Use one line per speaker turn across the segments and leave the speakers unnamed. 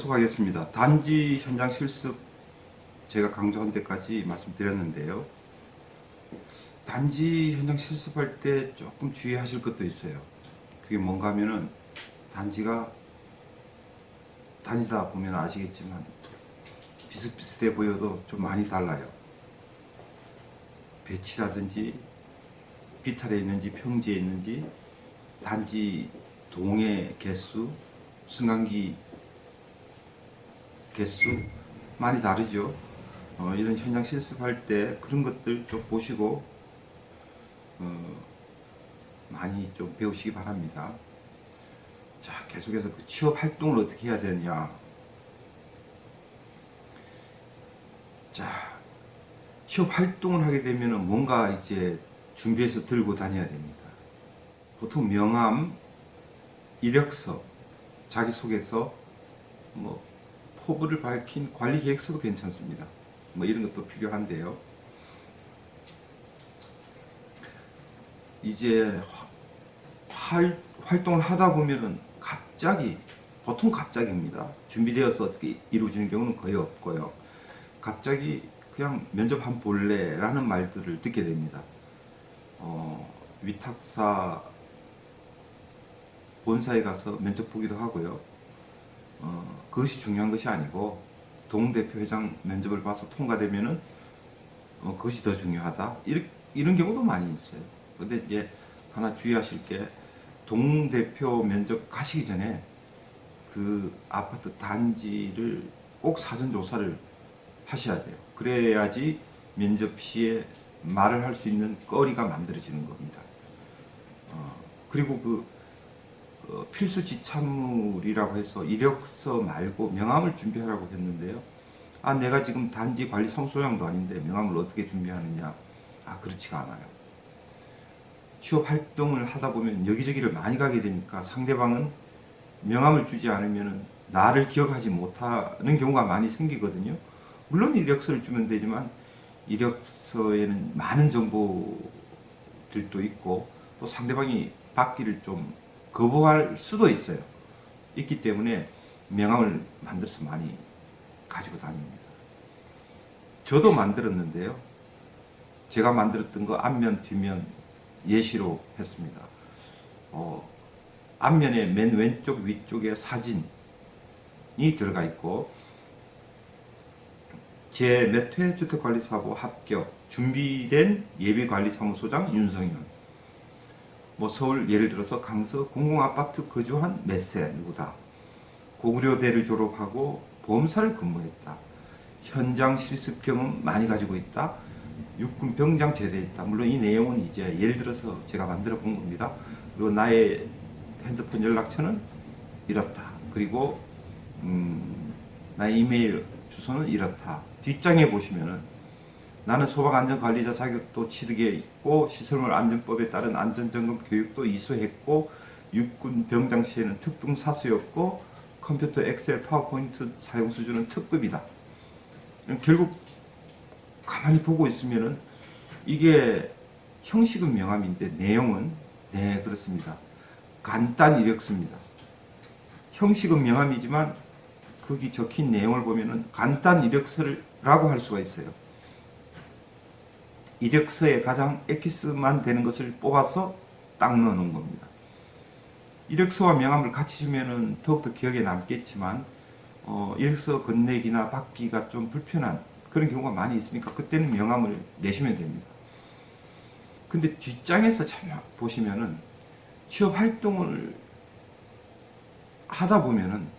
계속하겠습니다. 단지 현장 실습 제가 강조한 데까지 말씀드렸는데요. 단지 현장 실습할 때 조금 주의하실 것도 있어요. 그게 뭔가 하면은 단지가 단지다 보면 아시겠지만 비슷비슷해 보여도 좀 많이 달라요. 배치라든지 비탈에 있는지 평지에 있는지 단지 동의 개수, 승강기 개수 많이 다르죠. 이런 현장 실습할 때 그런 것들 좀 보시고 많이 좀 배우시기 바랍니다. 자, 계속해서 그 취업 활동을 어떻게 해야 되느냐. 자, 취업 활동을 하게 되면 뭔가 이제 준비해서 들고 다녀야 됩니다. 보통 명함, 이력서, 자기소개서, 뭐 포부를 밝힌 관리 계획서도 괜찮습니다. 뭐 이런 것도 필요한데요. 이제 활동을 하다 보면은 갑자기, 보통 갑자기입니다. 준비되어서 어떻게 이루어지는 경우는 거의 없고요. 갑자기 그냥 면접 한번 볼래? 라는 말들을 듣게 됩니다. 위탁사 본사에 가서 면접 보기도 하고요. 그것이 중요한 것이 아니고 동대표 회장 면접을 봐서 통과되면은 그것이 더 중요하다. 이런 경우도 많이 있어요. 근데 이제 하나 주의하실 게 동대표 면접 가시기 전에 그 아파트 단지를 꼭 사전 조사를 하셔야 돼요. 그래야지 면접 시에 말을 할 수 있는 거리가 만들어지는 겁니다. 그리고 필수 지참물이라고 해서 이력서 말고 명함을 준비하라고 했는데요. 내가 지금 단지 관리 사무소장도 아닌데 명함을 어떻게 준비하느냐. 그렇지가 않아요. 취업 활동을 하다 보면 여기저기를 많이 가게 되니까 상대방은 명함을 주지 않으면 나를 기억하지 못하는 경우가 많이 생기거든요. 물론 이력서를 주면 되지만 이력서에는 많은 정보들도 있고 또 상대방이 받기를 좀 거부할 수도 있어요. 있기 때문에 명함을 만들어서 많이 가지고 다닙니다. 저도 만들었는데요. 제가 만들었던 거 앞면 뒷면 예시로 했습니다. 앞면에 맨 왼쪽 위쪽에 사진이 들어가 있고 제 몇 회 주택관리사고 합격 준비된 예비관리사무소장 윤성현, 뭐 서울 예를 들어서 강서 공공아파트 거주한 몇 세 누구다, 고구려대를 졸업하고 보험사를 근무했다, 현장 실습 경험 많이 가지고 있다, 육군 병장 제대했다. 물론 이 내용은 이제 예를 들어서 제가 만들어 본 겁니다. 그리고 나의 핸드폰 연락처는 이렇다. 그리고 나의 이메일 주소는 이렇다. 뒷장에 보시면은 나는 소방안전관리자 자격도 취득에 있고 시설물 안전법에 따른 안전점검 교육도 이수했고 육군 병장 시에는 특등사수였고 컴퓨터 엑셀 파워포인트 사용 수준은 특급이다. 결국 가만히 보고 있으면은 이게 형식은 명함인데 내용은 그렇습니다. 간단 이력서입니다. 형식은 명함이지만 거기 적힌 내용을 보면은 간단 이력서라고 할 수가 있어요. 이력서에 가장 엑기스만 되는 것을 뽑아서 딱 넣어 놓은 겁니다. 이력서와 명함을 같이 주면은 더욱더 기억에 남겠지만 이력서 건네기나 받기가 좀 불편한 그런 경우가 많이 있으니까 그때는 명함을 내시면 됩니다. 근데 뒷장에서 잘 보시면은 취업 활동을 하다 보면은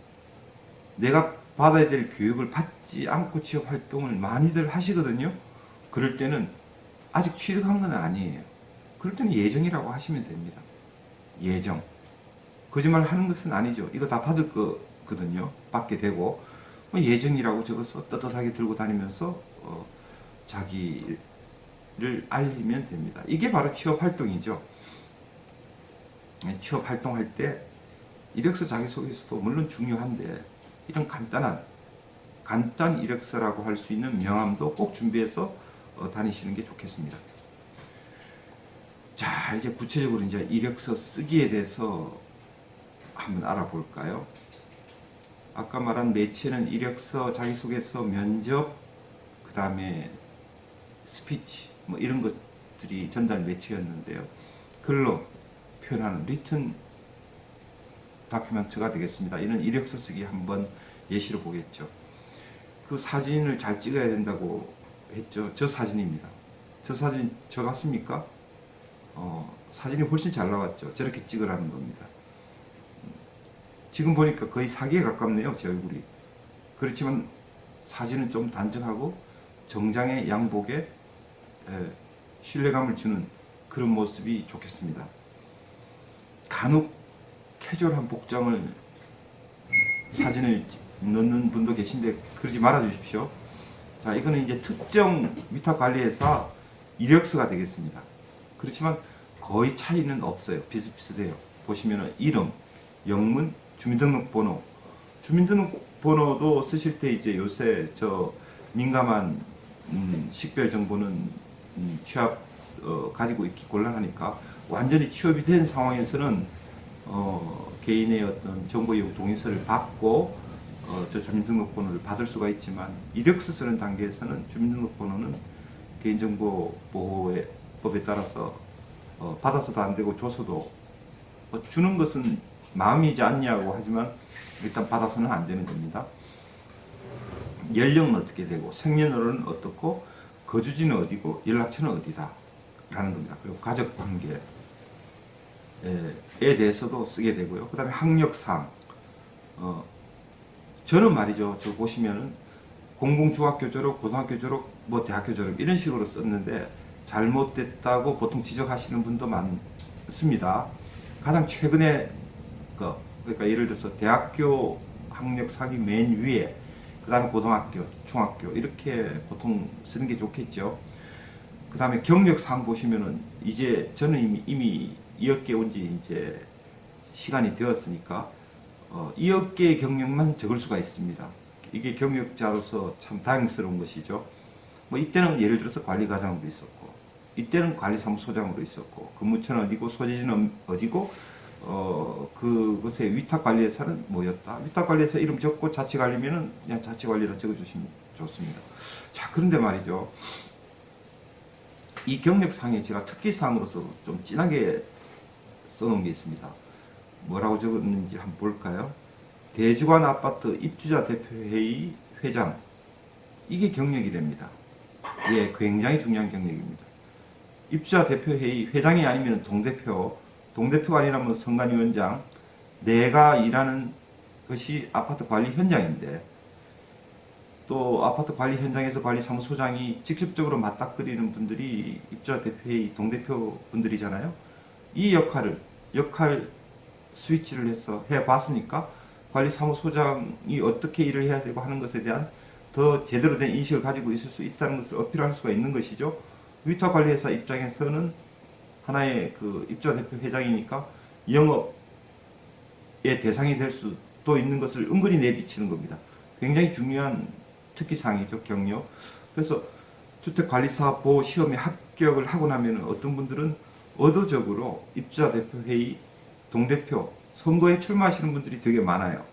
내가 받아야 될 교육을 받지 않고 취업 활동을 많이들 하시거든요. 그럴 때는 아직 취득한 건 아니에요. 그럴 때는 예정이라고 하시면 됩니다. 예정. 거짓말 하는 것은 아니죠. 이거 다 받을 거거든요. 받게 되고 예정이라고 적어서 떳떳하게 들고 다니면서 자기를 알리면 됩니다. 이게 바로 취업 활동이죠. 취업 활동할 때 이력서 자기소개서도 물론 중요한데 이런 간단 이력서라고 할 수 있는 명함도 꼭 준비해서 다니시는 게 좋겠습니다. 자, 이제 구체적으로 이제 이력서 쓰기에 대해서 한번 알아볼까요? 아까 말한 매체는 이력서, 자기소개서, 면접, 그 다음에 스피치 뭐 이런 것들이 전달 매체였는데요. 글로 표현하는 리튼 다큐멘터가 되겠습니다. 이런 이력서 쓰기 한번 예시로 보겠죠. 그 사진을 잘 찍어야 된다고 했죠. 저 사진입니다. 저 사진 저 같습니까? 사진이 훨씬 잘 나왔죠. 저렇게 찍으라는 겁니다. 지금 보니까 거의 사기에 가깝네요, 제 얼굴이. 그렇지만 사진은 좀 단정하고 정장의 양복에 신뢰감을 주는 그런 모습이 좋겠습니다. 간혹 캐주얼한 복장을 사진을 넣는 분도 계신데 그러지 말아 주십시오. 자, 이거는 이제 특정 위탁관리회사 이력서가 되겠습니다. 그렇지만 거의 차이는 없어요. 비슷비슷해요. 보시면은 이름, 영문, 주민등록번호. 주민등록번호도 쓰실 때 이제 요새 저 민감한 식별 정보는 취합 가지고 있기 곤란하니까 완전히 취업이 된 상황에서는 개인의 어떤 정보 이용 동의서를 받고 저 주민등록번호를 받을 수가 있지만 이력서 쓰는 단계에서는 주민등록번호는 개인정보보호법에 따라서 받아서도 안 되고 줘서도 주는 것은 마음이지 않냐고 하지만 일단 받아서는 안 되는 겁니다. 연령은 어떻게 되고 생년월일은 어떻고 거주지는 어디고 연락처는 어디다 라는 겁니다. 그리고 가족관계에 대해서도 쓰게 되고요. 그 다음에 학력상 저는 말이죠. 저 보시면은 공공중학교 졸업, 고등학교 졸업, 뭐 대학교 졸업 이런 식으로 썼는데 잘못됐다고 보통 지적하시는 분도 많습니다. 가장 최근에 그러니까 예를 들어서 대학교 학력상이 맨 위에 그 다음에 고등학교, 중학교 이렇게 보통 쓰는 게 좋겠죠. 그 다음에 경력상 보시면은 이제 저는 이미 이 업계에 온 지 이제 시간이 되었으니까 이 업계의 경력만 적을 수가 있습니다. 이게 경력자로서 참 다행스러운 것이죠. 뭐 이때는 예를 들어서 관리과장으로 있었고 이때는 관리사무소장으로 있었고 근무처는 어디고 소재지는 어디고 그것의 위탁관리회사는 뭐였다. 위탁관리회사 이름 적고 자치관리면은 그냥 자치관리라 적어주시면 좋습니다. 자, 그런데 말이죠. 이 경력상에 제가 특기사항으로서 좀 진하게 써놓은 게 있습니다. 뭐라고 적었는지 한번 볼까요? 대주관 아파트 입주자 대표회의 회장. 이게 경력이 됩니다. 예, 굉장히 중요한 경력입니다. 입주자 대표회의 회장이 아니면 동대표가 아니라면 선관위원장, 내가 일하는 것이 아파트 관리 현장인데 또 아파트 관리 현장에서 관리사무소장이 직접적으로 맞닥뜨리는 분들이 입주자 대표회의 동대표 분들이잖아요. 이 역할 스위치를 해서 해봤으니까 관리사무소장이 어떻게 일을 해야 되고 하는 것에 대한 더 제대로 된 인식을 가지고 있을 수 있다는 것을 어필할 수가 있는 것이죠. 위탁관리회사 입장에서는 하나의 그 입주자 대표 회장이니까 영업의 대상이 될 수도 있는 것을 은근히 내비치는 겁니다. 굉장히 중요한 특기사항이죠, 경력. 그래서 주택관리사 보호 시험에 합격을 하고 나면 어떤 분들은 의도적으로 입주자 대표 회의, 동대표, 선거에 출마하시는 분들이 되게 많아요.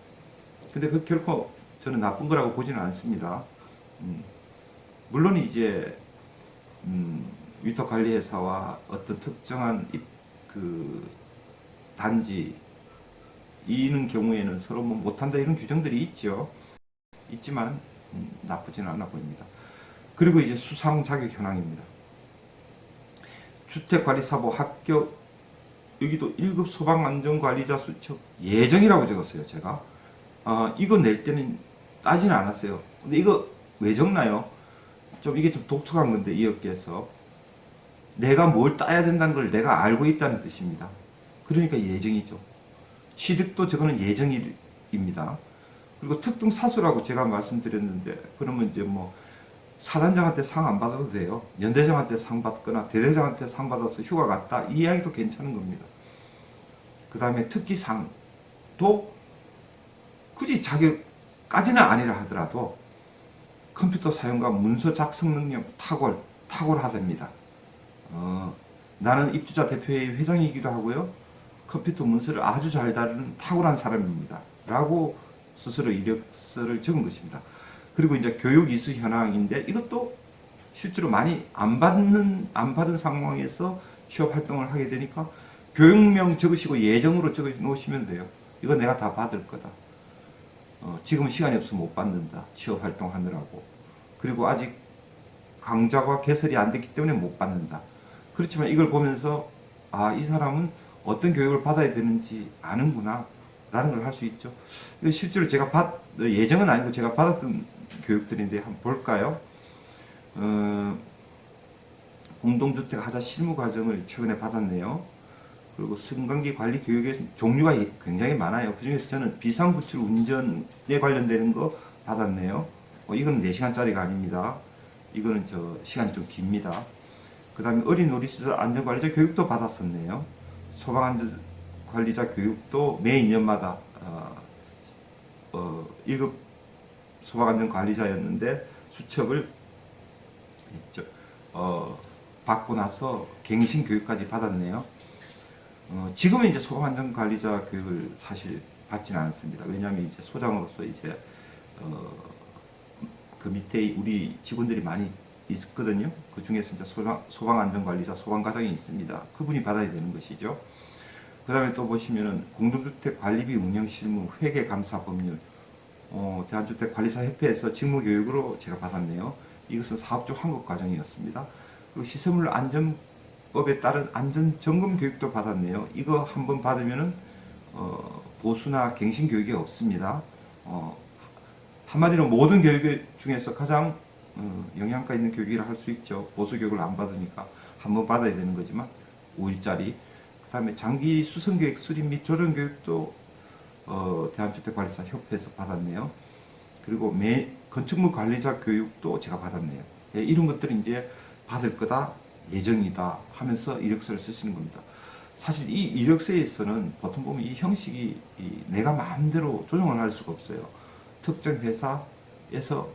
근데 그 결코 저는 나쁜 거라고 보지는 않습니다. 물론 이제 위탁관리회사와 어떤 특정한 그 단지 이는 경우에는 서로 뭐 못한다 이런 규정들이 있지만 나쁘지는 않아 보입니다. 그리고 이제 수상 자격 현황입니다. 주택관리사보 합격, 여기도 1급 소방안전관리자 수첩 예정이라고 적었어요. 제가 이거 낼 때는 따지는 않았어요. 근데 이거 왜 적나요? 이게 좀 독특한 건데 이 업계에서 내가 뭘 따야 된다는 걸 내가 알고 있다는 뜻입니다. 그러니까 예정이죠. 취득도 저거는 예정입니다. 그리고 특등 사수라고 제가 말씀드렸는데 그러면 이제 뭐 사단장한테 상 안 받아도 돼요. 연대장한테 상 받거나 대대장한테 상 받아서 휴가 갔다 이 이야기도 괜찮은 겁니다. 그 다음에 특기상도 굳이 자격까지는 아니라 하더라도 컴퓨터 사용과 문서 작성 능력 탁월하답니다. 나는 입주자 대표회의 회장이기도 하고요. 컴퓨터 문서를 아주 잘 다루는 탁월한 사람입니다. 라고 스스로 이력서를 적은 것입니다. 그리고 이제 교육 이수 현황인데 이것도 실제로 많이 안 받은 상황에서 취업 활동을 하게 되니까 교육명 적으시고 예정으로 적어 놓으시면 돼요. 이거 내가 다 받을 거다. 지금은 시간이 없어서 못 받는다. 취업 활동하느라고. 그리고 아직 강좌가 개설이 안 됐기 때문에 못 받는다. 그렇지만 이걸 보면서 아, 이 사람은 어떤 교육을 받아야 되는지 아는구나 라는 걸 할 수 있죠. 이거 실제로 제가 예정은 아니고 제가 받았던 교육들인데 한번 볼까요? 공동주택 하자 실무 과정을 최근에 받았네요. 그리고 승강기 관리 교육의 종류가 굉장히 많아요. 그 중에서 저는 비상구출 운전에 관련되는 거 받았네요. 이거는 4시간짜리가 아닙니다. 이거는 시간이 좀 깁니다. 그 다음에 어린 놀이시설 안전관리자 교육도 받았었네요. 소방안전관리자 교육도 매 2년마다 1급 소방안전관리자였는데 수첩을 받고 나서 갱신 교육까지 받았네요. 지금은 이제 소방안전관리자 교육을 사실 받지는 않습니다. 왜냐하면 이제 소장으로서 이제 그 밑에 우리 직원들이 많이 있거든요. 그 중에서 이제 소방안전관리자, 소방과장이 있습니다. 그분이 받아야 되는 것이죠. 그 다음에 또 보시면은 공동주택 관리비 운영 실무, 회계 감사 법률, 대한주택관리사협회에서 직무교육으로 제가 받았네요. 이것은 사업적 환급 과정이었습니다. 그리고 시설물 안전법에 따른 안전점검 교육도 받았네요. 이거 한번 받으면은 보수나 갱신 교육이 없습니다. 한마디로 모든 교육 중에서 가장 영양가 있는 교육이라 할 수 있죠. 보수 교육을 안 받으니까 한번 받아야 되는 거지만 5일짜리. 그 다음에 장기 수성교육 수립 및 조정 교육도 대한주택관리사 협회에서 받았네요. 그리고 건축물 관리자 교육도 제가 받았네요. 예, 이런 것들은 이제 받을 거다, 예정이다 하면서 이력서를 쓰시는 겁니다. 사실 이 이력서에서는 보통 보면 이 형식이 내가 마음대로 조정을 할 수가 없어요. 특정 회사에서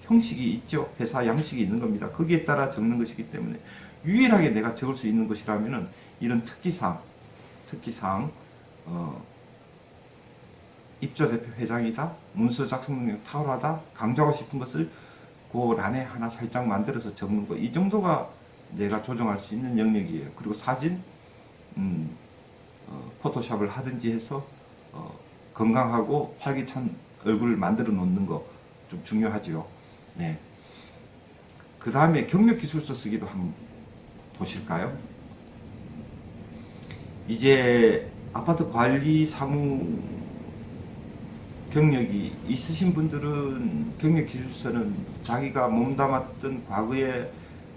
형식이 있죠. 회사 양식이 있는 겁니다. 거기에 따라 적는 것이기 때문에 유일하게 내가 적을 수 있는 것이라면은 이런 특기사항, 입조 대표 회장이다, 문서 작성 능력 탁월하다, 강조하고 싶은 것을 그 란에 하나 살짝 만들어서 적는 거, 이 정도가 내가 조정할 수 있는 영역이에요. 그리고 사진, 포토샵을 하든지 해서 건강하고 활기찬 얼굴을 만들어 놓는 거 좀 중요하죠. 네. 그 다음에 경력기술서 쓰기도 한번 보실까요? 이제 아파트 관리 사무 경력이 있으신 분들은 경력기술서는 자기가 몸담았던 과거의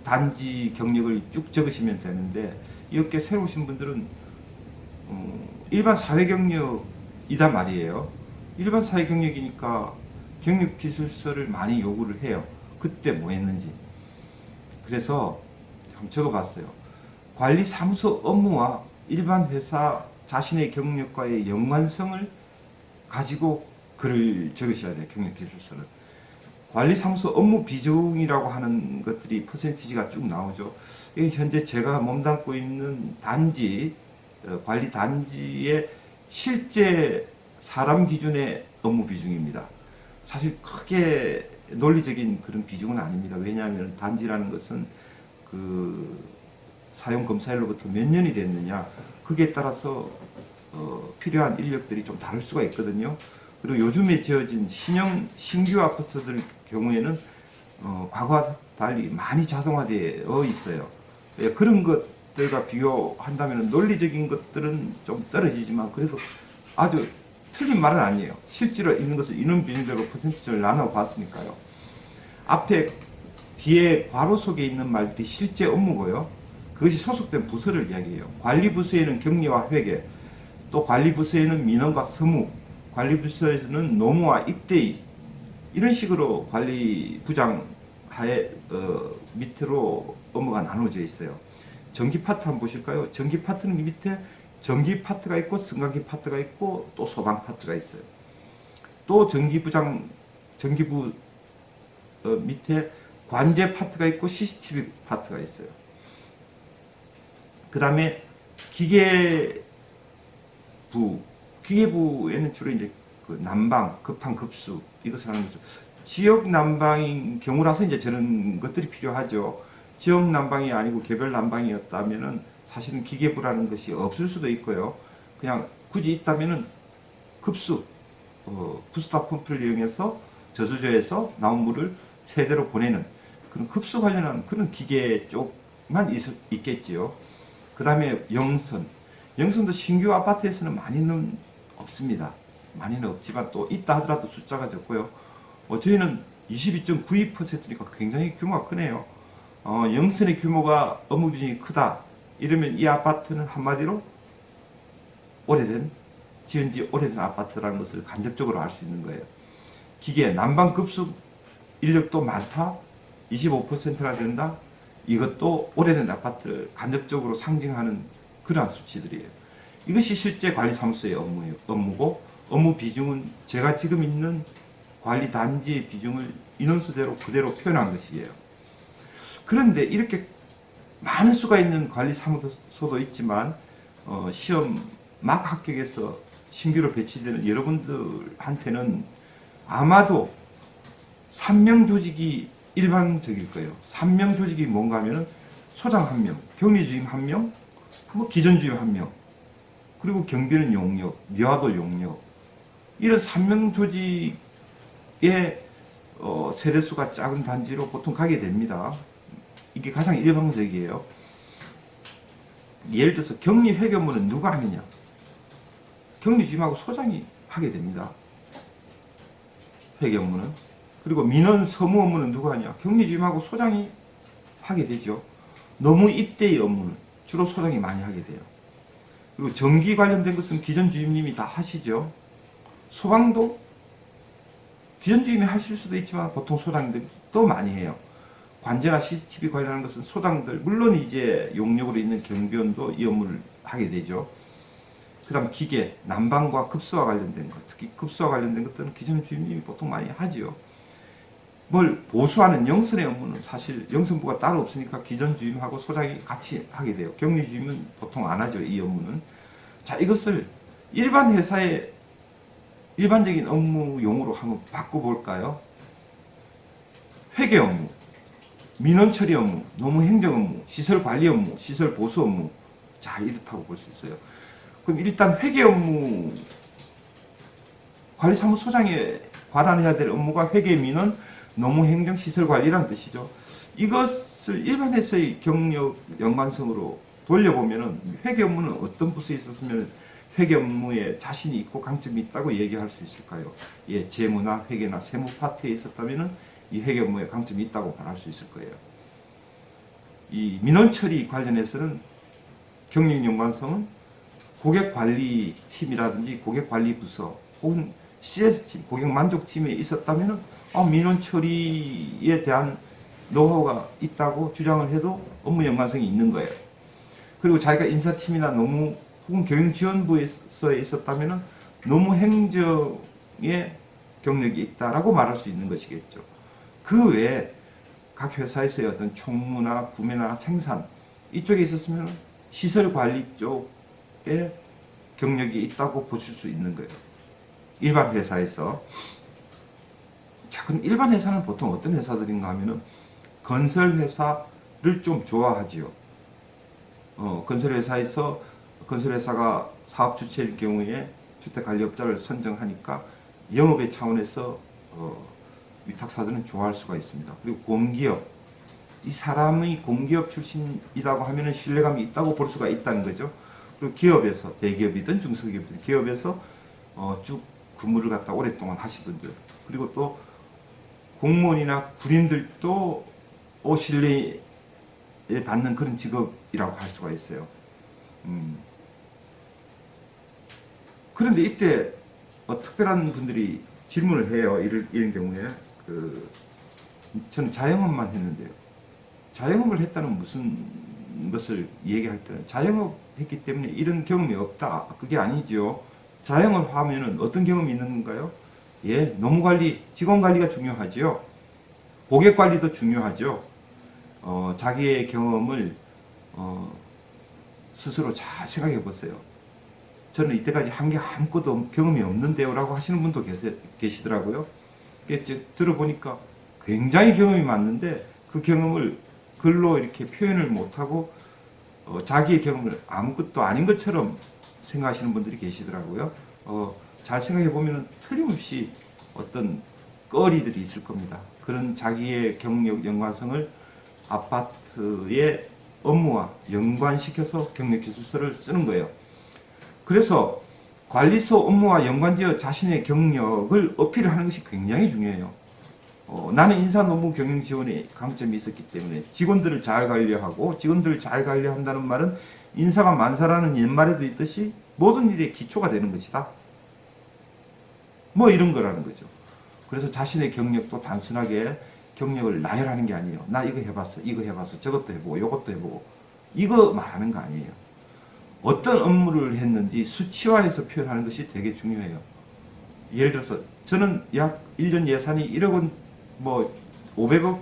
단지 경력을 쭉 적으시면 되는데, 이렇게 새로 오신 분들은 일반 사회 경력이단 말이에요. 일반 사회 경력이니까 경력기술서를 많이 요구를 해요. 그때 뭐 했는지. 그래서 한번 적어봤어요. 관리사무소 업무와 일반 회사 자신의 경력과의 연관성을 가지고 글을 적으셔야 돼요. 경력기술서는. 관리사무소 업무 비중이라고 하는 것들이 퍼센티지가 쭉 나오죠. 이게 현재 제가 몸담고 있는 단지, 관리 단지의 실제 사람 기준의 업무 비중입니다. 사실 크게 논리적인 그런 비중은 아닙니다. 왜냐하면 단지라는 것은 그 사용 검사일로부터 몇 년이 됐느냐, 그게 따라서 필요한 인력들이 좀 다를 수가 있거든요. 그리고 요즘에 지어진 신규 아파트들 경우에는 과거와 달리 많이 자동화되어 있어요. 예, 그런 것들과 비교한다면 논리적인 것들은 좀 떨어지지만 그래도 아주 틀린 말은 아니에요. 실제로 있는 것을 인원 비중대로 퍼센티지를 나눠 봤으니까요. 뒤에 괄호 속에 있는 말들이 실제 업무고요. 그것이 소속된 부서를 이야기해요. 관리부서에는 격리와 회계, 또 관리부서에는 민원과 서무, 관리부서에서는 노무와 입대의, 이런 식으로 관리부장 하에 밑으로 업무가 나눠져 있어요. 전기 파트 한번 보실까요? 전기 파트는 밑에 전기 파트가 있고 승강기 파트가 있고 또 소방 파트가 있어요. 또 전기부 밑에 관제 파트가 있고 CCTV 파트가 있어요. 그 다음에 기계부에는 주로 이제 그 난방, 급탕, 급수 이것을 하는 거죠. 지역 난방인 경우라서 이제 저런 것들이 필요하죠. 지역 난방이 아니고 개별 난방이었다면은 사실은 기계부라는 것이 없을 수도 있고요. 그냥 굳이 있다면은 급수, 부스터 펌프를 이용해서 저수조에서 나온 물을 세대로 보내는 그런 급수 관련한 그런 기계 쪽만 있겠지요. 그 다음에 영선도 신규 아파트에서는 많이는 없습니다. 많이는 없지만 또 있다 하더라도 숫자가 적고요. 저희는 22.92%니까 굉장히 규모가 크네요. 영선의 규모가 업무 비중이 크다. 이러면 이 아파트는 한마디로 지은 지 오래된 아파트라는 것을 간접적으로 알 수 있는 거예요. 기계, 난방 급수 인력도 많다. 25%나 된다. 이것도 오래된 아파트를 간접적으로 상징하는 그러한 수치들이에요. 이것이 실제 관리사무소의 업무고 업무 비중은 제가 지금 있는 관리 단지의 비중을 인원수대로 그대로 표현한 것이에요. 그런데 이렇게 많은 수가 있는 관리사무소도 있지만 시험 막 합격해서 신규로 배치되는 여러분들한테는 아마도 3명 조직이 일반적일 거예요. 3명 조직이 뭔가 하면은 소장 1명, 격리주임 1명, 기존주임 1명, 그리고 경비는 용역, 미화도 용역. 이런 3명 조직의 세대수가 작은 단지로 보통 가게 됩니다. 이게 가장 일반적이에요. 예를 들어서 격리 회계 업무는 누가 하느냐? 격리주임하고 소장이 하게 됩니다. 회계 업무는. 그리고 민원 서무 업무는 누가 하냐? 격리주임하고 소장이 하게 되죠. 노무 입대의 업무는 주로 소장이 많이 하게 돼요. 그리고 전기 관련된 것은 기존 주임님이 다 하시죠. 소방도 기존 주임이 하실 수도 있지만 보통 소장들도 많이 해요. 관제나 CCTV 관련한 것은 소장들, 물론 이제 용역으로 있는 경비원도 이 업무를 하게 되죠. 그 다음 기계, 난방과 급수와 관련된 것, 특히 급수와 관련된 것들은 기존 주임님이 보통 많이 하지요. 뭘 보수하는 영선의 업무는 사실 영선부가 따로 없으니까 기존 주임하고 소장이 같이 하게 돼요. 격리 주임은 보통 안 하죠, 이 업무는. 자, 이것을 일반 회사의 일반적인 업무 용어로 한번 바꿔볼까요? 회계 업무, 민원 처리 업무, 노무 행정 업무, 시설 관리 업무, 시설 보수 업무. 자, 이렇다고 볼 수 있어요. 그럼 일단 회계 업무, 관리사무소장에 관할해야 될 업무가 회계, 민원, 노무 행정, 시설 관리라는 뜻이죠. 이것을 일반에서의 경력 연관성으로 돌려보면은 회계 업무는 어떤 부서에 있었으면 회계 업무에 자신이 있고 강점이 있다고 얘기할 수 있을까요? 예, 재무나 회계나 세무 파트에 있었다면은 이 회계 업무에 강점이 있다고 말할 수 있을 거예요. 이 민원 처리 관련해서는 경력 연관성은 고객관리팀이라든지 고객관리부서 혹은 CS팀, 고객만족팀에 있었다면 민원 처리에 대한 노하우가 있다고 주장을 해도 업무 연관성이 있는 거예요. 그리고 자기가 인사팀이나 노무 혹은 교육지원부에서 있었다면 노무행정의 경력이 있다라고 말할 수 있는 것이겠죠. 그 외에 각 회사에서의 어떤 총무나 구매나 생산 이쪽에 있었으면 시설관리 쪽에 경력이 있다고 보실 수 있는 거예요. 일반 회사에서. 자, 그럼 일반 회사는 보통 어떤 회사들인가 하면은 건설회사를 좀 좋아하지요. 건설회사가 사업 주체일 경우에 주택관리업자를 선정하니까 영업의 차원에서 위탁사들은 좋아할 수가 있습니다. 그리고 공기업, 이 사람이 공기업 출신이라고 하면은 신뢰감이 있다고 볼 수가 있다는 거죠. 그리고 기업에서, 대기업이든 중소기업이든 기업에서 쭉 근무를 갖다 오랫동안 하신 분들, 그리고 또 공무원이나 군인들도 신뢰에 받는 그런 직업이라고 할 수가 있어요. 그런데 이때 특별한 분들이 질문을 해요. 이런 경우에 저는 자영업만 했는데요. 자영업을 했다는 무슨 것을 얘기할 때는 자영업 했기 때문에 이런 경험이 없다. 그게 아니죠. 자영업 하면은 어떤 경험이 있는 건가요? 예, 노무관리, 직원관리가 중요하죠. 고객관리도 중요하죠. 자기의 경험을 스스로 잘 생각해 보세요. 저는 이때까지 한 게 아무것도 경험이 없는데요 라고 하시는 분도 계시더라고요. 들어보니까 굉장히 경험이 많는데 그 경험을 글로 이렇게 표현을 못하고 자기의 경험을 아무것도 아닌 것처럼 생각하시는 분들이 계시더라고요. 잘 생각해 보면 틀림없이 어떤 거리들이 있을 겁니다. 그런 자기의 경력 연관성을 아파트의 업무와 연관시켜서 경력기술서를 쓰는 거예요. 그래서 관리소 업무와 연관지어 자신의 경력을 어필하는 것이 굉장히 중요해요. 나는 인사노무 경영 지원에 강점이 있었기 때문에 직원들을 잘 관리하고, 직원들을 잘 관리한다는 말은 인사가 만사라는 옛말에도 있듯이 모든 일의 기초가 되는 것이다. 뭐 이런 거라는 거죠. 그래서 자신의 경력도 단순하게 경력을 나열하는 게 아니에요. 나 이거 해봤어, 이거 해봤어, 저것도 해보고, 이것도 해보고, 이거 말하는 거 아니에요. 어떤 업무를 했는지 수치화해서 표현하는 것이 되게 중요해요. 예를 들어서 저는 약 1년 예산이 1억 원, 500억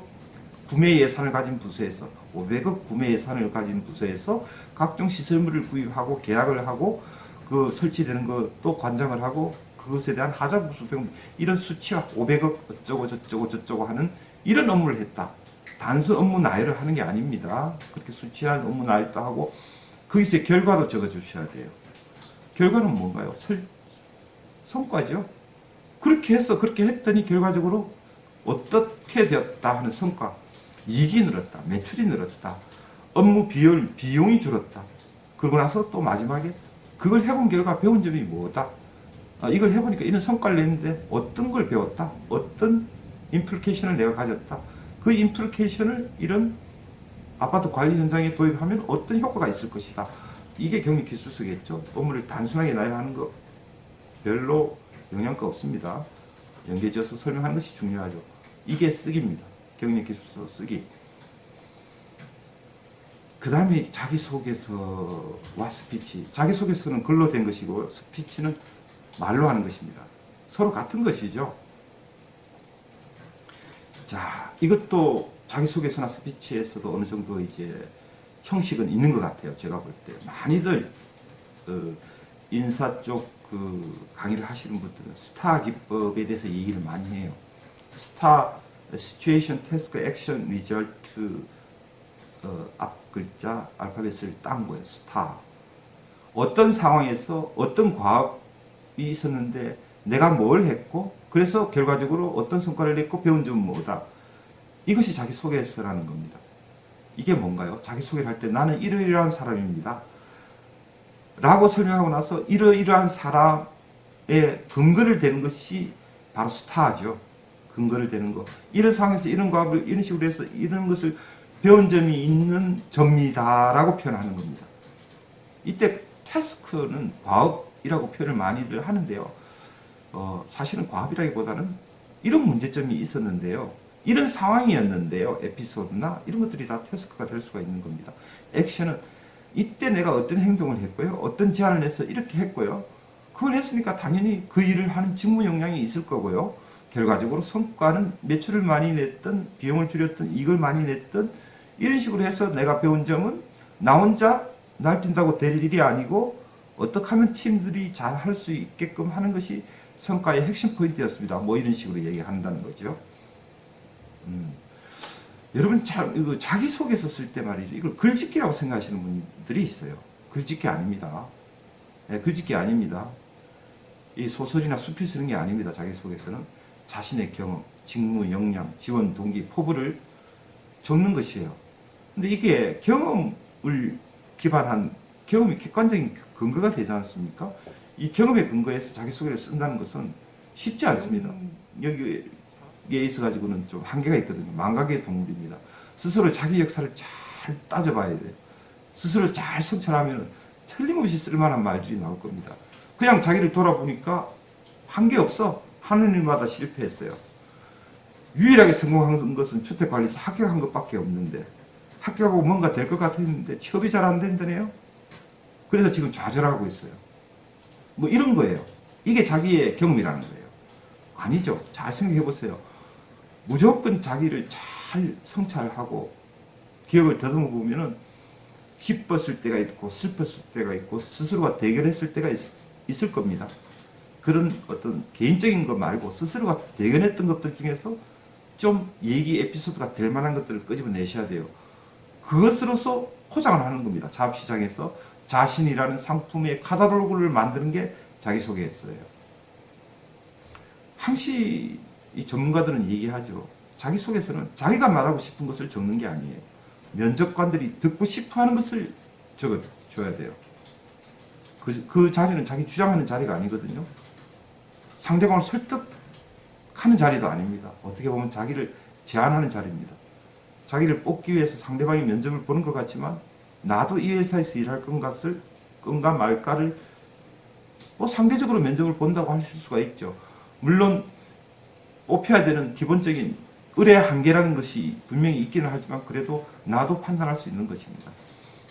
구매 예산을 가진 부서에서 500억 구매 예산을 가진 부서에서 각종 시설물을 구입하고 계약을 하고 그 설치되는 것도 관장을 하고 그것에 대한 하자부 수평, 이런 수치화 500억 어쩌고 저쩌고 저쩌고 하는 이런 업무를 했다. 단순 업무 나열을 하는 게 아닙니다. 그렇게 수치한 업무 나열도 하고 거기서 결과도 적어 주셔야 돼요. 결과는 뭔가요? 성과죠. 그렇게 했더니 결과적으로 어떻게 되었다 하는 성과. 이익이 늘었다. 매출이 늘었다. 업무 비용이 줄었다. 그러고 나서 또 마지막에 그걸 해본 결과 배운 점이 뭐다? 이걸 해보니까 이런 성과를 냈는데 어떤 걸 배웠다? 어떤 임플리케이션을 내가 가졌다? 그 임플리케이션을 이런 아파트 관리 현장에 도입하면 어떤 효과가 있을 것이다. 이게 경력기술서겠죠. 업무를 단순하게 나열하는 거 별로 영향가 없습니다. 연계지어서 설명하는 것이 중요하죠. 이게 쓰기입니다. 경력기술서 쓰기. 그 다음에 자기소개서와 스피치. 자기소개서는 글로 된 것이고 스피치는 말로 하는 것입니다. 서로 같은 것이죠. 자, 이것도 자기소개서나 스피치에서도 어느 정도 이제 형식은 있는 것 같아요. 제가 볼 때. 많이들 인사 쪽 강의를 하시는 분들은 스타 기법에 대해서 얘기를 많이 해요. 스타, 시츄에이션, 태스크, 액션, 리절트, 앞 글자 알파벳을 딴 거예요. 스타. 어떤 상황에서 어떤 과업이 있었는데 내가 뭘 했고 그래서 결과적으로 어떤 성과를 냈고 배운 점은 뭐다. 이것이 자기소개서라는 겁니다. 이게 뭔가요? 자기소개를 할 때 나는 이러이러한 사람입니다. 라고 설명하고 나서 이러이러한 사람의 근거를 대는 것이 바로 스타죠. 근거를 대는 거. 이런 상황에서 이런 과업을 이런 식으로 해서 이런 것을 배운 점이 있는 접니다라고 표현하는 겁니다. 이때 태스크는 과업이라고 표현을 많이들 하는데요. 사실은 과업이라기보다는 이런 문제점이 있었는데요. 이런 상황이었는데요. 에피소드나 이런 것들이 다 태스크가 될 수가 있는 겁니다. 액션은 이때 내가 어떤 행동을 했고요. 어떤 제안을 해서 이렇게 했고요. 그걸 했으니까 당연히 그 일을 하는 직무 역량이 있을 거고요. 결과적으로 성과는 매출을 많이 냈든 비용을 줄였든 이익을 많이 냈든 이런 식으로 해서 내가 배운 점은 나 혼자 날뛴다고 될 일이 아니고 어떻게 하면 팀들이 잘 할 수 있게끔 하는 것이 성과의 핵심 포인트였습니다. 뭐 이런 식으로 얘기한다는 거죠. 여러분 이거 자기소개서 쓸 때 말이죠. 이걸 글짓기라고 생각하시는 분들이 있어요. 글짓기 아닙니다. 네, 글짓기 아닙니다. 이 소설이나 수필 쓰는 게 아닙니다. 자기소개서는 자신의 경험, 직무, 역량, 지원, 동기, 포부를 적는 것이에요. 근데 이게 경험을 기반한 경험이 객관적인 근거가 되지 않습니까? 이 경험에 근거해서 자기소개를 쓴다는 것은 쉽지 않습니다. 여기에 있어가지고는 좀 한계가 있거든요. 망각의 동물입니다. 스스로 자기 역사를 잘 따져봐야 돼요. 스스로 잘 성찰하면 틀림없이 쓸만한 말들이 나올 겁니다. 그냥 자기를 돌아보니까 한계 없어. 하는 일마다 실패했어요. 유일하게 성공한 것은 주택관리사 합격한 것밖에 없는데 합격하고 뭔가 될 것 같았는데 취업이 잘 안 된다네요. 그래서 지금 좌절하고 있어요. 뭐 이런 거예요. 이게 자기의 경험이라는 거예요. 아니죠. 잘 생각해 보세요. 무조건 자기를 잘 성찰하고 기억을 더듬어 보면은 기뻤을 때가 있고 슬펐을 때가 있고 스스로가 대결했을 때가 있을 겁니다. 그런 어떤 개인적인 거 말고 스스로가 대견했던 것들 중에서 좀 얘기 에피소드가 될 만한 것들을 끄집어내셔야 돼요. 그것으로서 포장을 하는 겁니다. 자업시장에서 자신이라는 상품의 카탈로그를 만드는 게 자기소개였어요. 항시 이 전문가들은 얘기하죠. 자기소개서는 자기가 말하고 싶은 것을 적는 게 아니에요. 면접관들이 듣고 싶어 하는 것을 적어줘야 돼요. 그 자리는 자기 주장하는 자리가 아니거든요. 상대방을 설득하는 자리도 아닙니다. 어떻게 보면 자기를 제안하는 자리입니다. 자기를 뽑기 위해서 상대방이 면접을 보는 것 같지만 나도 이 회사에서 일할 건가 말까를 상대적으로 면접을 본다고 하실 수가 있죠. 물론 뽑혀야 되는 기본적인 의뢰 한계라는 것이 분명히 있기는 하지만 그래도 나도 판단할 수 있는 것입니다.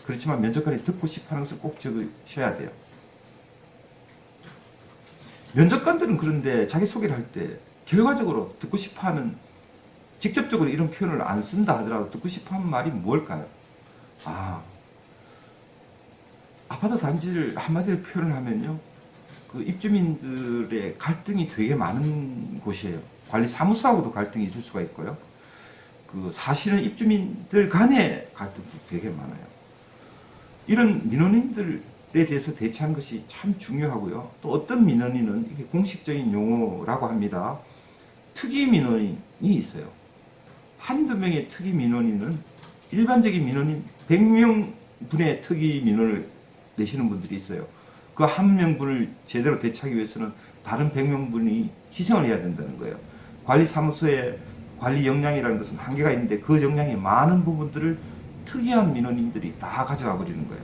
그렇지만 면접관이 듣고 싶어하는 것을 꼭 적으셔야 돼요. 면접관들은 그런데 자기소개를 할 때 결과적으로 듣고 싶어하는 직접적으로 이런 표현을 안 쓴다 하더라도 듣고 싶어하는 말이 뭘까요? 아파트 단지를 한마디로 표현을 하면요, 그 입주민들의 갈등이 되게 많은 곳이에요. 관리 사무소하고도 갈등이 있을 수가 있고요. 그 사실은 입주민들 간의 갈등도 되게 많아요. 이런 민원인들에 대해서 대처하는 것이 참 중요하고요. 또 어떤 민원인은 이게 공식적인 용어라고 합니다. 특이 민원인이 있어요. 한두 명의 특이 민원인은 일반적인 민원인 100명분의 특이 민원을 내시는 분들이 있어요. 그 한 명분을 제대로 대처하기 위해서는 다른 100명분이 희생을 해야 된다는 거예요. 관리사무소의 관리 역량이라는 것은 한계가 있는데 그 역량의 많은 부분들을 특이한 민원인들이 다 가져가 버리는 거예요.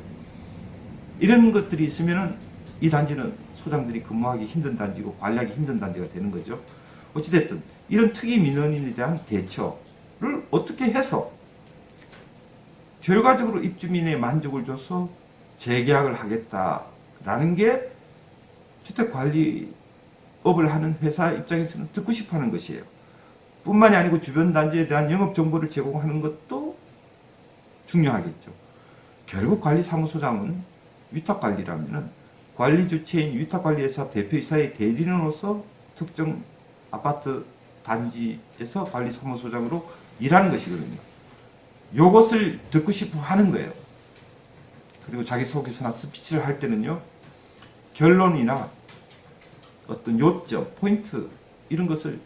이런 것들이 있으면은 이 단지는 소장들이 근무하기 힘든 단지고 관리하기 힘든 단지가 되는 거죠. 어찌됐든 이런 특이 민원인에 대한 대처를 어떻게 해서 결과적으로 입주민의 만족을 줘서 재계약을 하겠다라는 게 주택관리업을 하는 회사 입장에서는 듣고 싶어하는 것이에요. 뿐만이 아니고 주변 단지에 대한 영업 정보를 제공하는 것도 중요하겠죠. 결국 관리사무소장은 위탁관리라면은 관리 주체인 위탁관리회사 대표이사의 대리인으로서 특정 아파트 단지에서 관리사무소장으로 일하는 것이거든요. 요것을 듣고 싶어 하는 거예요. 그리고 자기소개서나 스피치를 할 때는요, 결론이나 어떤 요점, 포인트 이런 것을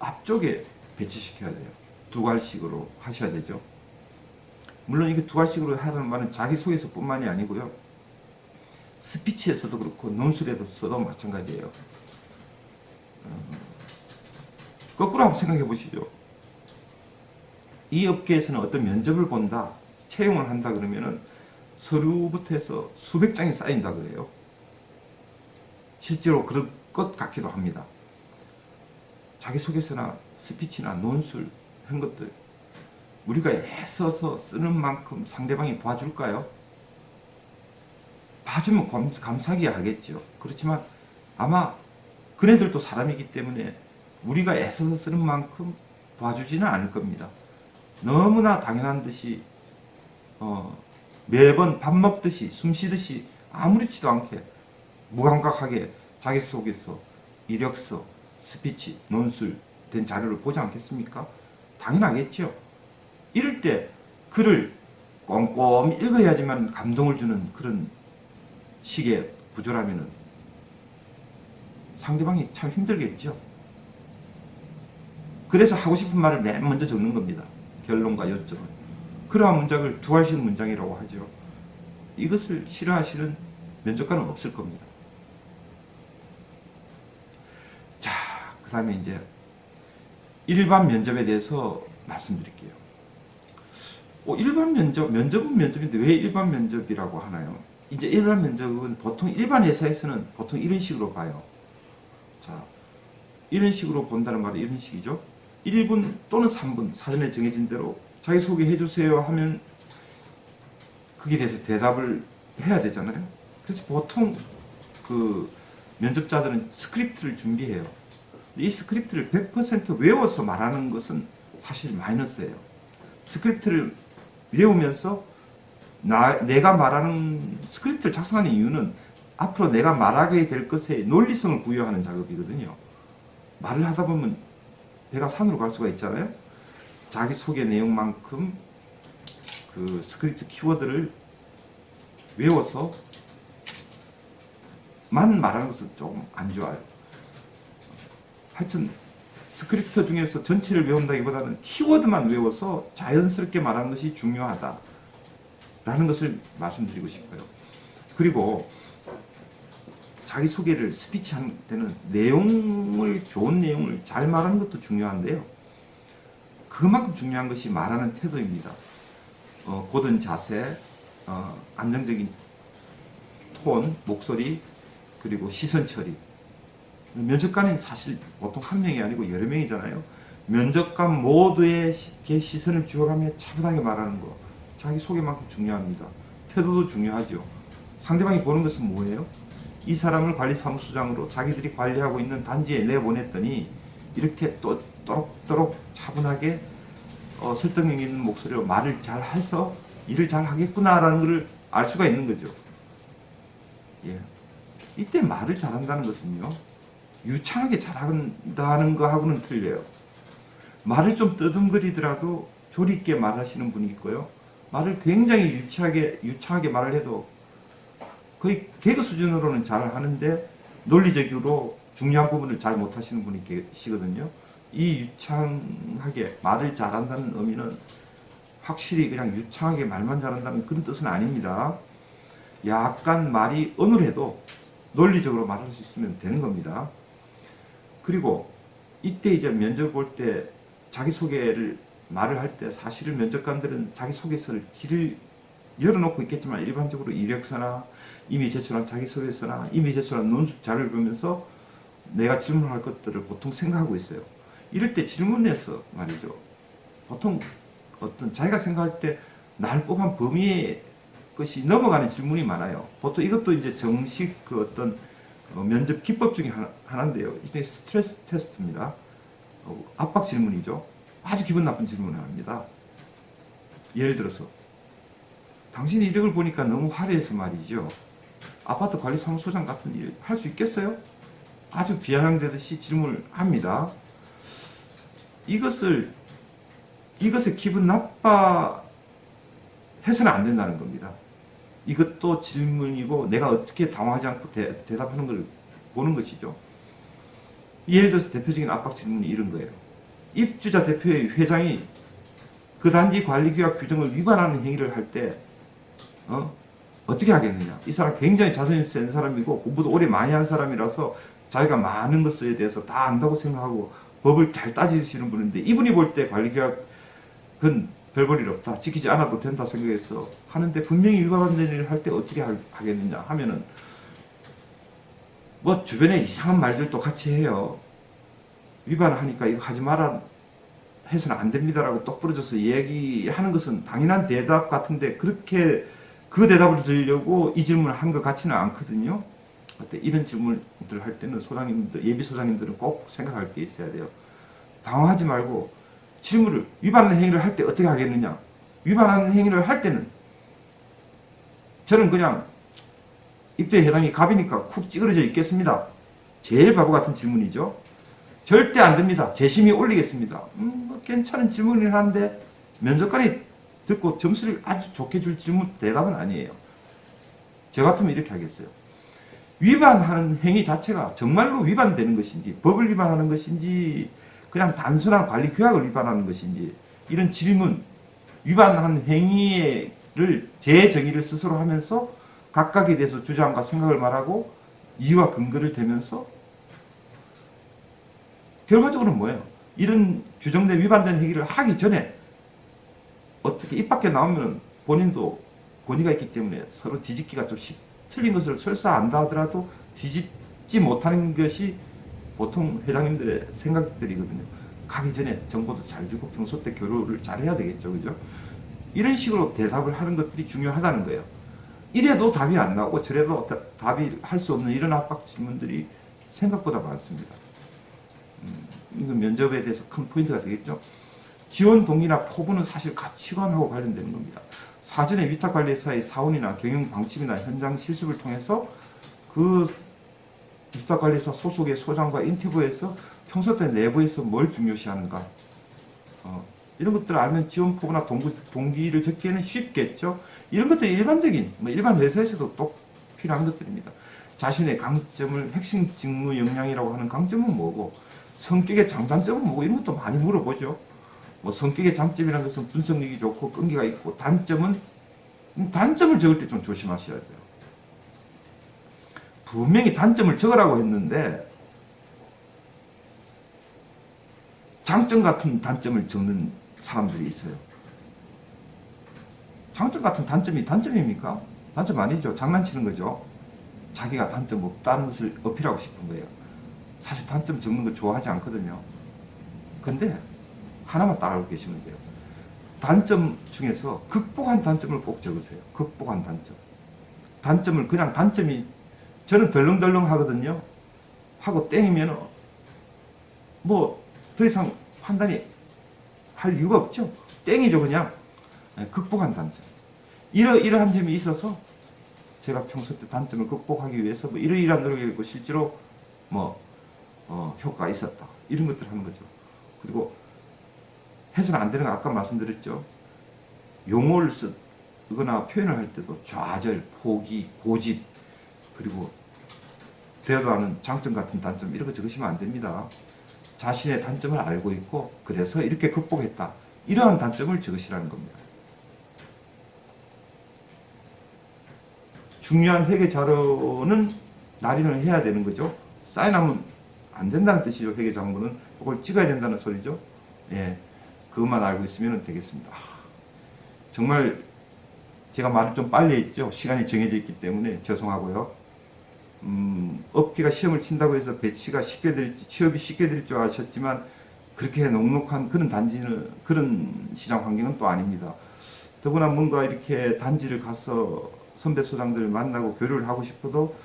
앞쪽에 배치시켜야 돼요. 두괄식으로 하셔야 되죠. 물론 이게 두괄식으로 하라는 말은 자기소개서뿐만이 아니고요, 스피치에서도 그렇고 논술에서도 마찬가지예요. 거꾸로 한번 생각해 보시죠. 이 업계에서는 어떤 면접을 본다, 채용을 한다 그러면은 서류부터 해서 수백 장이 쌓인다 그래요. 실제로 그럴 것 같기도 합니다. 자기소개서나 스피치나 논술 이런 것들 우리가 애써서 쓰는 만큼 상대방이 봐줄까요? 봐주면 감사하게 하겠죠. 그렇지만 아마 그네들도 사람이기 때문에 우리가 애써서 쓰는 만큼 봐주지는 않을 겁니다. 너무나 당연한 듯이 매번 밥 먹듯이 숨 쉬듯이 아무렇지도 않게 무감각하게 자기소개서, 이력서, 스피치, 논술 된 자료를 보지 않겠습니까? 당연하겠죠. 이럴 때 글을 꼼꼼히 읽어야지만 감동을 주는 그런 식의 구조라면 상대방이 참 힘들겠죠. 그래서 하고 싶은 말을 맨 먼저 적는 겁니다. 결론과 요점을. 그러한 문장을 두괄식 문장이라고 하죠. 이것을 싫어하시는 면접관은 없을 겁니다. 자, 그 다음에 이제 일반 면접에 대해서 말씀드릴게요. 일반 면접은 면접인데 왜 일반 면접이라고 하나요? 이제 일반 면접은 보통 일반 회사에서는 보통 이런 식으로 봐요. 자, 이런 식으로 본다는 말은 이런 식이죠. 1분 또는 3분 사전에 정해진 대로 자기소개 해주세요 하면 거기에 대해서 대답을 해야 되잖아요. 그래서 보통 그 면접자들은 스크립트를 준비해요. 이 스크립트를 100% 외워서 말하는 것은 사실 마이너스예요. 스크립트를 외우면서 내가 말하는 스크립트를 작성하는 이유는 앞으로 내가 말하게 될 것에 논리성을 부여하는 작업이거든요. 말을 하다 보면 배가 산으로 갈 수가 있잖아요. 자기소개 내용만큼 그 스크립트 키워드를 외워서 만 말하는 것은 조금 안 좋아요. 하여튼 스크립트 중에서 전체를 외운다기보다는 키워드만 외워서 자연스럽게 말하는 것이 중요하다 라는 것을 말씀드리고 싶어요. 그리고 자기소개를 스피치 하는 때는 좋은 내용을 잘 말하는 것도 중요한데요. 그만큼 중요한 것이 말하는 태도입니다. 고든 자세, 안정적인 톤, 목소리, 그리고 시선 처리. 면접관은 사실 보통 한 명이 아니고 여러 명이잖아요. 면접관 모두에게 시선을 주어가며 차분하게 말하는 거, 자기 소개만큼 중요합니다. 태도도 중요하죠. 상대방이 보는 것은 뭐예요? 이 사람을 관리사무소장으로 자기들이 관리하고 있는 단지에 내보냈더니 이렇게 또 또록또록 차분하게 설득력 있는 목소리로 말을 잘 해서 일을 잘 하겠구나라는 것을 알 수가 있는 거죠. 예. 이때 말을 잘한다는 것은요, 유창하게 잘한다는 거하고는 틀려요. 말을 좀 뜨듬거리더라도 조리 있게 말하시는 분이 있고요. 말을 굉장히 유창하게 말을 해도 거의 개그 수준으로는 잘 하는데 논리적으로 중요한 부분을 잘 못하시는 분이 계시거든요. 이 유창하게 말을 잘한다는 의미는 확실히 그냥 유창하게 말만 잘한다는 그런 뜻은 아닙니다. 약간 말이 어눌해도 논리적으로 말할 수 있으면 되는 겁니다. 그리고 이때 이제 면접 볼 때 자기소개를 말을 할 때 사실은 면접관들은 자기소개서를 길을 열어놓고 있겠지만 일반적으로 이력서나 이미 제출한 자기소개서나 이미 제출한 논술 자료를 보면서 내가 질문할 것들을 보통 생각하고 있어요. 이럴 때 질문에서 말이죠. 보통 어떤 자기가 생각할 때 날 뽑은 범위의 것이 넘어가는 질문이 많아요. 보통 이것도 이제 정식 그 어떤 면접 기법 중에 하나인데요. 이게 스트레스 테스트입니다. 압박 질문이죠. 아주 기분 나쁜 질문을 합니다. 예를 들어서 당신 이력을 보니까 너무 화려해서 말이죠. 아파트 관리사무소장 같은 일 할 수 있겠어요? 아주 비아냥되듯이 질문을 합니다. 이것에 기분 나빠 해서는 안 된다는 겁니다. 이것도 질문이고 내가 어떻게 당황하지 않고 대답하는 걸 보는 것이죠. 예를 들어서 대표적인 압박 질문이 이런 거예요. 입주자 대표의 회장이 그 단지 관리규약 규정을 위반하는 행위를 할 때 어떻게 하겠느냐. 이 사람 굉장히 자존심 센 사람이고 공부도 오래 많이 한 사람이라서 자기가 많은 것에 대해서 다 안다고 생각하고 법을 잘 따지시는 분인데 이분이 볼 때 관리규약은 별 볼 일 없다. 지키지 않아도 된다 생각해서 하는데 분명히 위반된 일을 할 때 어떻게 하겠느냐 하면은 뭐 주변에 이상한 말들도 같이 해요. 위반하니까 이거 하지 마라 해서는 안 됩니다라고 똑 부러져서 얘기하는 것은 당연한 대답 같은데 그렇게 그 대답을 들으려고 이 질문을 한 것 같지는 않거든요. 이런 질문들 할 때는 소장님들, 예비 소장님들은 꼭 생각할 게 있어야 돼요. 당황하지 말고 질문을 위반하는 행위를 할 때 어떻게 하겠느냐. 위반하는 행위를 할 때는 저는 그냥 입대 해당이 갑이니까 쿡 찌그러져 있겠습니다. 제일 바보 같은 질문이죠. 절대 안 됩니다. 재심이 올리겠습니다. 뭐 괜찮은 질문이긴 한데 면접관이 듣고 점수를 아주 좋게 줄 질문 대답은 아니에요. 저 같으면 이렇게 하겠어요. 위반하는 행위 자체가 정말로 위반되는 것인지 법을 위반하는 것인지 그냥 단순한 관리 규약을 위반하는 것인지 이런 질문, 위반한 행위를 제 정의를 스스로 하면서 각각에 대해서 주장과 생각을 말하고 이유와 근거를 대면서 결과적으로는 뭐예요? 이런 규정된 위반된 행위를 하기 전에 어떻게 입 밖에 나오면 본인도 권위가 있기 때문에 서로 뒤집기가 좀 틀린 것을 설사 안다 하더라도 뒤집지 못하는 것이 보통 회장님들의 생각들이거든요. 가기 전에 정보도 잘 주고 평소 때 교류를 잘 해야 되겠죠. 그죠? 이런 식으로 대답을 하는 것들이 중요하다는 거예요. 이래도 답이 안 나오고 저래도 답이 할 수 없는 이런 압박 질문들이 생각보다 많습니다. 이건 면접에 대해서 큰 포인트가 되겠죠. 지원 동기나 포부는 사실 가치관하고 관련되는 겁니다. 사전에 위탁관리사의 사원이나 경영 방침이나 현장 실습을 통해서 그 유탁관리사 소속의 소장과 인터뷰에서 평소 때 내부에서 뭘 중요시하는가, 이런 것들을 알면 지원포부나 동기를 적기에는 쉽겠죠. 이런 것들이 일반적인 일반 회사에서도 또 필요한 것들입니다. 자신의 강점을, 핵심 직무 역량이라고 하는 강점은 뭐고, 성격의 장단점은 뭐고, 이런 것도 많이 물어보죠. 성격의 장점이라는 것은 분석력이 좋고 끈기가 있고, 단점을 적을 때 좀 조심하셔야 돼요. 분명히 단점을 적으라고 했는데 장점 같은 단점을 적는 사람들이 있어요. 장점 같은 단점이 단점입니까? 단점 아니죠. 장난치는 거죠. 자기가 단점 없다는 것을 어필하고 싶은 거예요. 사실 단점 적는 거 좋아하지 않거든요. 근데 하나만 따라오고 계시면 돼요. 단점 중에서 극복한 단점을 꼭 적으세요. 극복한 단점. 단점을 그냥 단점이, 저는 덜렁덜렁 하거든요. 하고 땡이면 더 이상 판단이 할 이유가 없죠. 땡이죠, 그냥. 극복한 단점. 이러한 점이 있어서 제가 평소 때 단점을 극복하기 위해서 이러이러한 노력을 했고 실제로 효과가 있었다. 이런 것들을 하는 거죠. 그리고 해서는 안 되는 거 아까 말씀드렸죠. 용어를 쓰거나 표현을 할 때도 좌절, 포기, 고집, 그리고 되어도 않은 장점 같은 단점, 이런 거 적으시면 안 됩니다. 자신의 단점을 알고 있고 그래서 이렇게 극복했다, 이러한 단점을 적으시라는 겁니다. 중요한 회계 자료는 날인을 해야 되는 거죠. 사인하면 안 된다는 뜻이죠. 회계 장부는 그걸 찍어야 된다는 소리죠. 예, 그것만 알고 있으면 되겠습니다. 정말 제가 말을 좀 빨리 했죠. 시간이 정해져 있기 때문에 죄송하고요. 업계가 시험을 친다고 해서 배치가 쉽게 될지, 취업이 쉽게 될 줄 아셨지만 그렇게 녹록한 그런 단지는, 그런 시장 환경은 또 아닙니다. 더구나 뭔가 이렇게 단지를 가서 선배 소장들을 만나고 교류를 하고 싶어도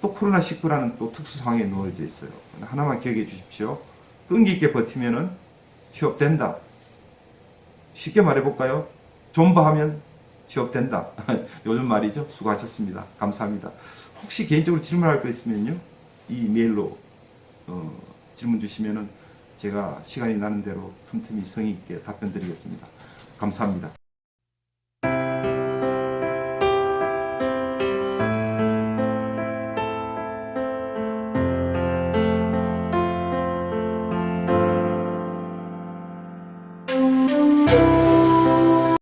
또 코로나19라는 또 특수 상황에 놓여져 있어요. 하나만 기억해 주십시오. 끈기 있게 버티면은 취업된다. 쉽게 말해볼까요? 존버하면 취업된다. 요즘 말이죠. 수고하셨습니다. 감사합니다. 혹시 개인적으로 질문할 거 있으면요, 이 메일로 질문 주시면은 제가 시간이 나는 대로 틈틈이 성의 있게 답변 드리겠습니다. 감사합니다.